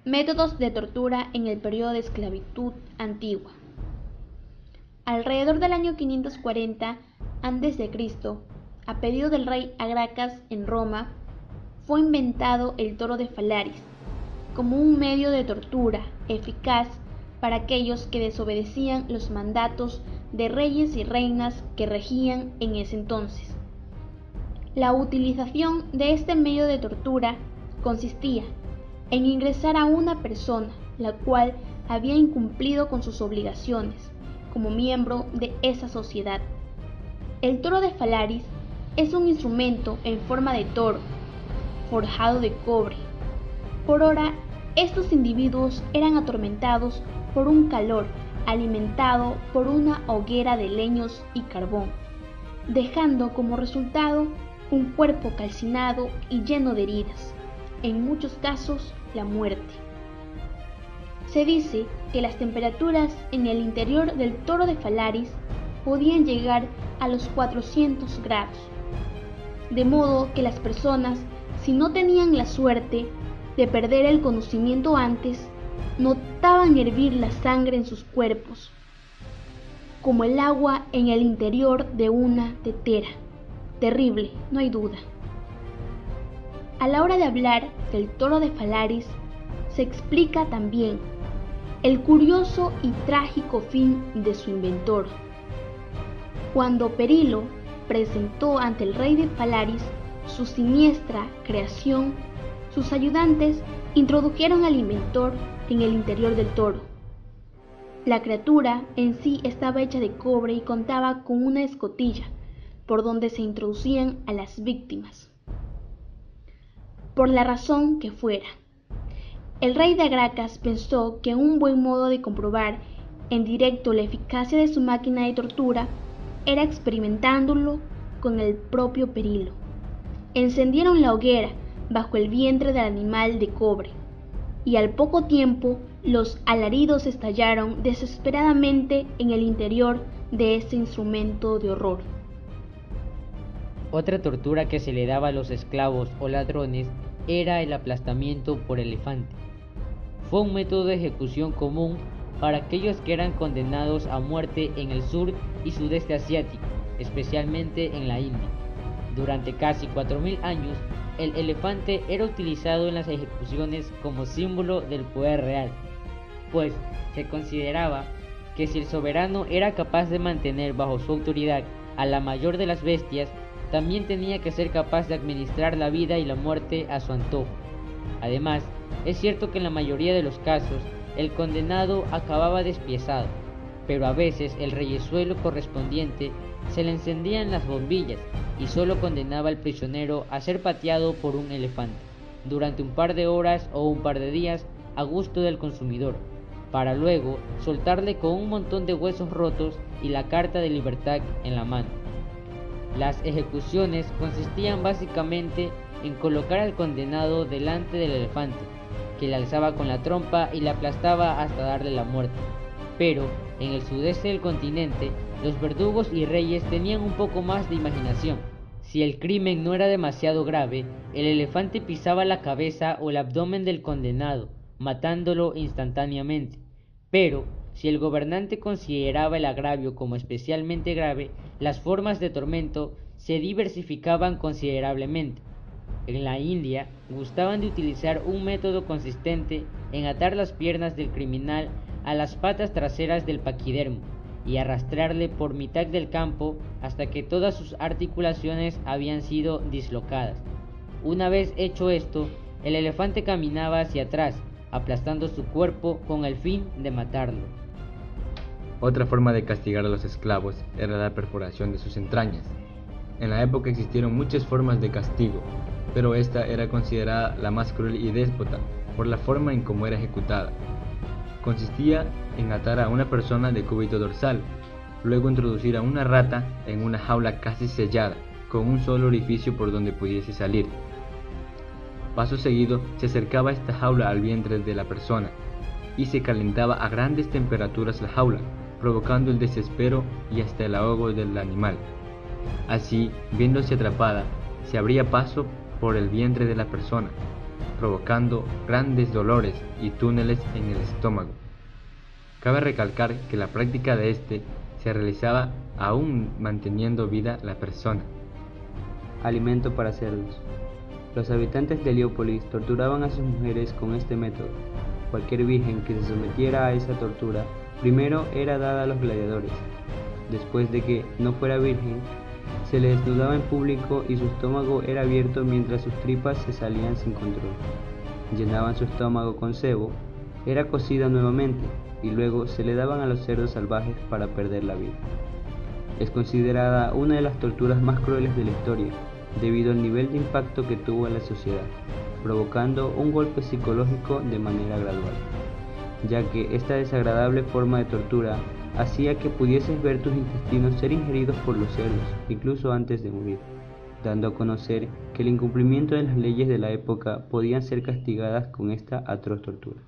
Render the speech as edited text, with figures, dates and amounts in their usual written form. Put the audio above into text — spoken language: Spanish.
Métodos de tortura en el periodo de esclavitud antigua. Alrededor del año 540 a.C., a pedido del rey Agracas en Roma, fue inventado el toro de Falaris como un medio de tortura eficaz para aquellos que desobedecían los mandatos de reyes y reinas que regían en ese entonces. La utilización de este medio de tortura consistía en ingresar a una persona la cual había incumplido con sus obligaciones como miembro de esa sociedad. El toro de Falaris es un instrumento en forma de toro, forjado de cobre. Por hora, estos individuos eran atormentados por un calor alimentado por una hoguera de leños y carbón, dejando como resultado un cuerpo calcinado y lleno de heridas, en muchos casos la muerte. Se dice que las temperaturas en el interior del toro de Falaris podían llegar a los 400 grados, de modo que las personas, si no tenían la suerte de perder el conocimiento antes, notaban hervir la sangre en sus cuerpos, como el agua en el interior de una tetera. Terrible, no hay duda. A la hora de hablar del toro de Falaris, se explica también el curioso y trágico fin de su inventor. Cuando Perilo presentó ante el rey de Falaris su siniestra creación, sus ayudantes introdujeron al inventor en el interior del toro. La criatura en sí estaba hecha de cobre y contaba con una escotilla por donde se introducían a las víctimas. Por la razón que fuera, el rey de Agracas pensó que un buen modo de comprobar en directo la eficacia de su máquina de tortura era experimentándolo con el propio Perilo. Encendieron la hoguera bajo el vientre del animal de cobre, y al poco tiempo los alaridos estallaron desesperadamente en el interior de este instrumento de horror. Otra tortura que se le daba a los esclavos o ladrones era el aplastamiento por elefante. Fue un método de ejecución común para aquellos que eran condenados a muerte en el sur y sudeste asiático, especialmente en la India. Durante casi 4000 años, el elefante era utilizado en las ejecuciones como símbolo del poder real, pues se consideraba que si el soberano era capaz de mantener bajo su autoridad a la mayor de las bestias, también tenía que ser capaz de administrar la vida y la muerte a su antojo. Además, es cierto que en la mayoría de los casos, el condenado acababa despiezado, pero a veces el reyezuelo correspondiente se le encendían las bombillas y solo condenaba al prisionero a ser pateado por un elefante durante un par de horas o un par de días a gusto del consumidor, para luego soltarle con un montón de huesos rotos y la carta de libertad en la mano. Las ejecuciones consistían básicamente en colocar al condenado delante del elefante, que le alzaba con la trompa y le aplastaba hasta darle la muerte. Pero en el sudeste del continente, los verdugos y reyes tenían un poco más de imaginación. Si el crimen no era demasiado grave, el elefante pisaba la cabeza o el abdomen del condenado, matándolo instantáneamente. Pero si el gobernante consideraba el agravio como especialmente grave, las formas de tormento se diversificaban considerablemente. En la India gustaban de utilizar un método consistente en atar las piernas del criminal a las patas traseras del paquidermo y arrastrarle por mitad del campo hasta que todas sus articulaciones habían sido dislocadas. Una vez hecho esto, el elefante caminaba hacia atrás, aplastando su cuerpo con el fin de matarlo. Otra forma de castigar a los esclavos era la perforación de sus entrañas. En la época existieron muchas formas de castigo, pero esta era considerada la más cruel y déspota por la forma en cómo era ejecutada. Consistía en atar a una persona de cúbito dorsal, luego introducir a una rata en una jaula casi sellada, con un solo orificio por donde pudiese salir. Paso seguido, se acercaba esta jaula al vientre de la persona y se calentaba a grandes temperaturas la jaula, provocando el desespero y hasta el ahogo del animal. Así, viéndose atrapada, se abría paso por el vientre de la persona, provocando grandes dolores y túneles en el estómago. Cabe recalcar que la práctica de este se realizaba aún manteniendo vida la persona. Alimento para cerdos. Los habitantes de Heliópolis torturaban a sus mujeres con este método. Cualquier virgen que se sometiera a esa tortura primero era dada a los gladiadores. Después de que no fuera virgen, se le desnudaba en público y su estómago era abierto mientras sus tripas se salían sin control. Llenaban su estómago con sebo, era cocida nuevamente y luego se le daban a los cerdos salvajes para perder la vida. Es considerada una de las torturas más crueles de la historia, debido al nivel de impacto que tuvo en la sociedad, provocando un golpe psicológico de manera gradual, ya que esta desagradable forma de tortura hacía que pudieses ver tus intestinos ser ingeridos por los cerdos, incluso antes de morir, dando a conocer que el incumplimiento de las leyes de la época podían ser castigadas con esta atroz tortura.